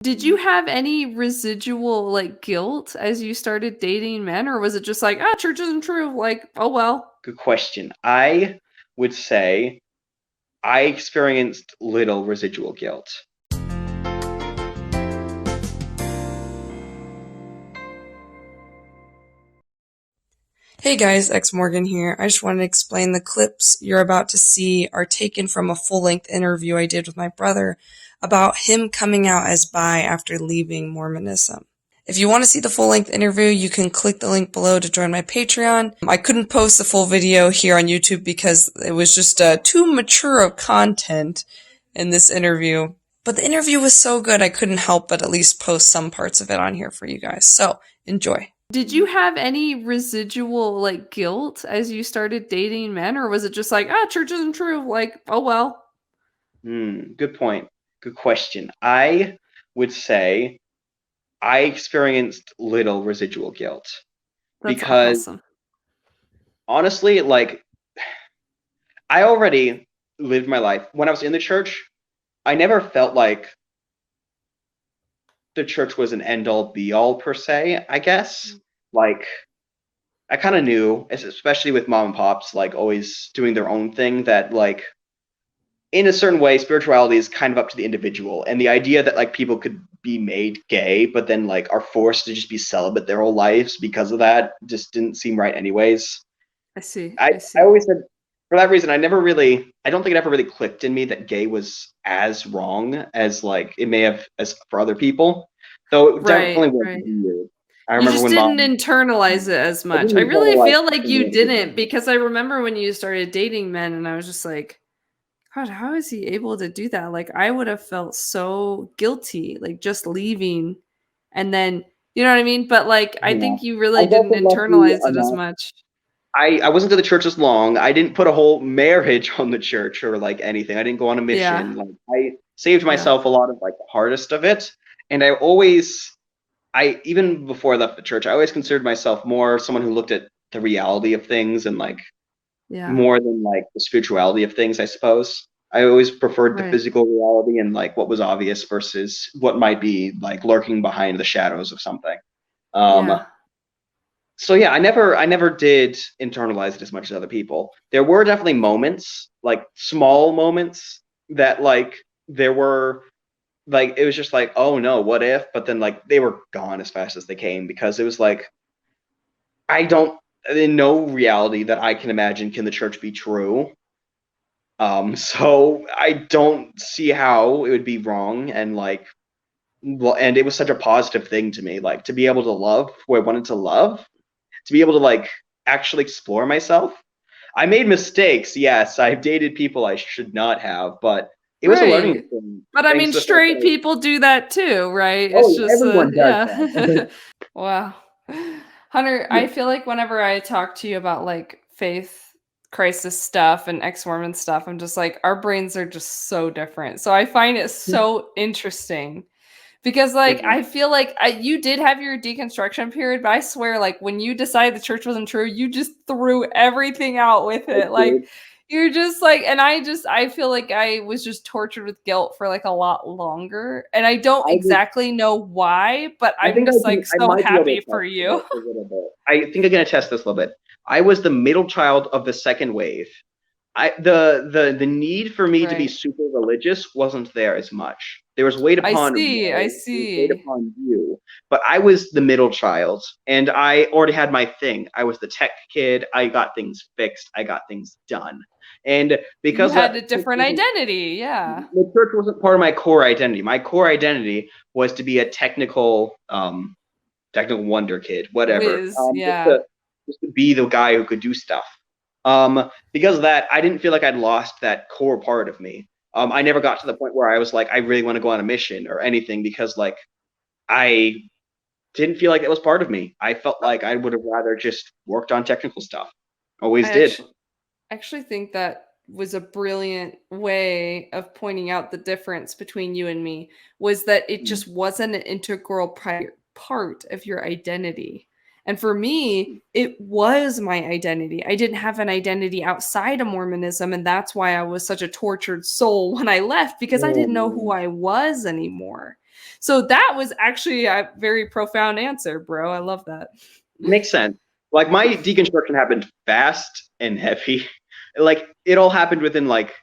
Did you have any residual, like, guilt as you started dating men, or was it just like, "Ah, church isn't true," like, "Oh, well." Good question. I would say I experienced little residual guilt. Hey guys, ex-morgan here. I just wanted to explain the clips you're about to see are taken from a full-length interview I did with my brother about him coming out as bi after leaving Mormonism. If you want to see the full-length interview, you can click the link below to join my Patreon. I couldn't post the full video here on YouTube because it was just too mature of content in this interview. But the interview was so good I couldn't help but at least post some parts of it on here for you guys. So, enjoy. Did you have any residual, like, guilt as you started dating men, or was it just like, "Ah, church isn't true," like, "Oh, well"? Good point. Good question. I would say I experienced little residual guilt That's because awesome. honestly, like I already lived my life. When I was in the church, I never felt like the church was an end all be all per se, I guess. Like I kind of knew, especially with mom and pops, like always doing their own thing, that like in a certain way, spirituality is kind of up to the individual. And the idea that like people could be made gay, but then like are forced to just be celibate their whole lives because of that just didn't seem right anyways. I see, I, I I see. always said for that reason, I don't think it ever really clicked in me that gay was as wrong as like it may have as for other people. Though it Right, definitely was right. weird. I You remember just when didn't mom, internalize it as I much. I didn't really internalize feel like you it. didn't, because I remember when you started dating men and I was just like, "God, how is he able to do that?" Like, I would have felt so guilty, like, just leaving and then you know what I mean? But, like, I Yeah. think you I really was didn't also lucky internalize it as enough. much. I wasn't to the church as long. I didn't put a whole marriage on the church or like anything. I didn't go on a mission. Yeah, Like I saved yeah. myself a lot of like the hardest of it. And I always I even before I left the church, I always considered myself more someone who looked at the reality of things and like Yeah, more than like the spirituality of things, I suppose. I always preferred the right. physical reality and like what was obvious versus what might be like lurking behind the shadows of something. Um, Yeah. so yeah, I never did internalize it as much as other people. There were definitely moments, like small moments that like there were like it was just like, oh no, what if? But then like they were gone as fast as they came because it was like I don't in no reality that I can imagine can the church be true. So I don't see how it would be wrong and like well, and it was such a positive thing to me, like to be able to love who I wanted to love, to be able to like actually explore myself. I made mistakes, yes. I've dated people I should not have, but it was a learning Right. thing. But, I Thanks mean, to the fact that straight people do that too, right? oh, It's yeah, just, everyone does yeah. that. Wow. Hunter, Yeah. I feel like whenever I talk to you about, like, faith crisis stuff and ex-Mormon stuff, I'm just like, our brains are just so different. So I find it so interesting because, like, Mhm. I feel like you did have your deconstruction period, but I swear, like, when you decided the church wasn't true, you just threw everything out with I it. Like, did. you're just like, and I feel like I was just tortured with guilt for like a lot longer. And I don't I was exactly know why, but I I'm think just like I so might be able happy to for test you. this a little bit. I think I can attest this a little bit. I was the middle child of the second wave. The need for me to be Right. super religious wasn't there as much. There was weight I upon see. I Ray, there was weight see. upon you, but I was the middle child, and I already had my thing. I was the tech kid. I got things fixed. I got things done, and You because had a different wasn't identity. Yeah. the church wasn't part of my core identity. My core identity was to be a technical wonder kid, whatever. Whiz. Just Yeah. to be the guy who could do stuff. Because of that, I didn't feel like I'd lost that core part of me. I never got to the point where I was like, I really want to go on a mission or anything because like I didn't feel like it was part of me. I felt like I would have rather just worked on technical stuff. Always I did. actually think that was a brilliant way of pointing out the difference between you and me, was that it just wasn't an integral part of your identity. And for me, it was my identity. I didn't have an identity outside of Mormonism, and that's why I was such a tortured soul when I left, because I didn't know who Um, I was anymore. So that was actually a very profound answer, bro. I love that. Makes sense. Like my deconstruction happened fast and heavy. Like it all happened within like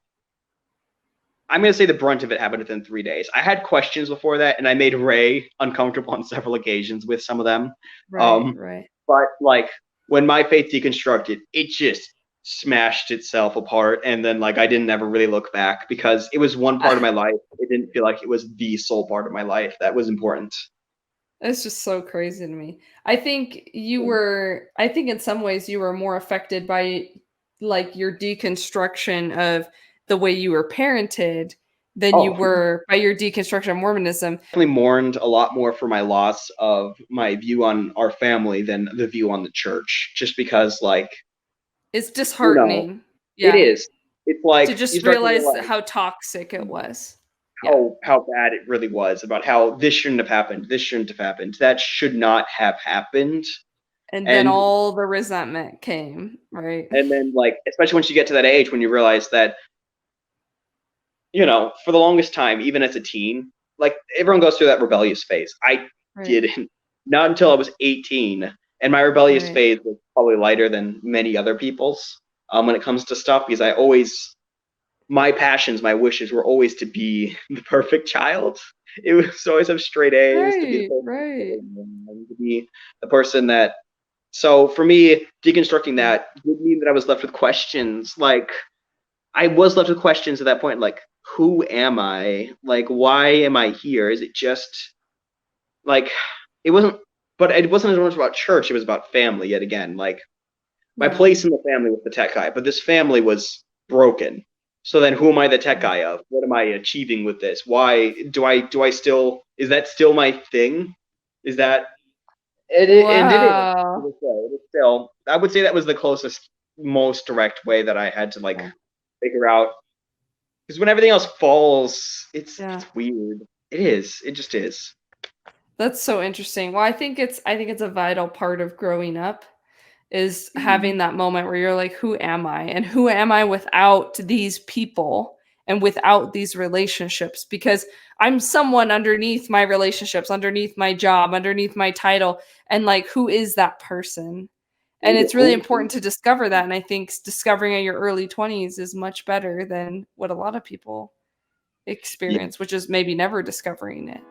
I'm gonna say the brunt of it happened within 3 days. I had questions before that, and I made Ray uncomfortable on several occasions with some of them. Right, right. But like when my faith deconstructed, it just smashed itself apart, and then like I didn't ever really look back because it was one part of my life. It didn't feel like it was the sole part of my life that was important. It's just so crazy to me. I think in some ways you were more affected by like your deconstruction of the way you were parented than you Oh, were by your deconstruction of Mormonism. definitely mourned a lot more for my loss of my view on our family than the view on the church, just because like It's disheartening. it Yeah. is. It's like To you just start to realize realize how toxic it was. Yeah. how bad it really was, about how this shouldn't have happened, this shouldn't have happened, that should not have happened. And then And all the resentment came, right? then like especially once you get to that age when you realize that, for the longest time, even as a teen, like everyone goes through that rebellious phase. I Right. didn't, not until I was 18, and my rebellious Right. phase was probably lighter than many other people's when it comes to stuff, because my passions, my wishes were always to be the perfect child. It was to always have straight A's, to be the Right, perfect right. and to be the person that. So for me, deconstructing that did mean that I was left with questions. Like I was left with questions at that point, like who am I? Like why am I here? Is it just like it wasn't? But it wasn't as much about church. It was about family yet again. Like my Yeah. place in the family was the tech guy, but this family was broken. So then who am I the tech guy of? What am I achieving with this? Why do I still, is that still my thing? Is that and it is. Wow. It is still, I would say that was the closest, most direct way that I had to like figure out, because when everything else falls, it's weird. It is. It just is. That's so interesting. Well, I think it's a vital part of growing up is having that moment where you're like, who am I? And who am I without these people and without these relationships? Because I'm someone underneath my relationships, underneath my job, underneath my title. And like, who is that person? And it's really important to discover that. And I think discovering in your early 20s is much better than what a lot of people Yeah. experience, which is maybe never discovering it.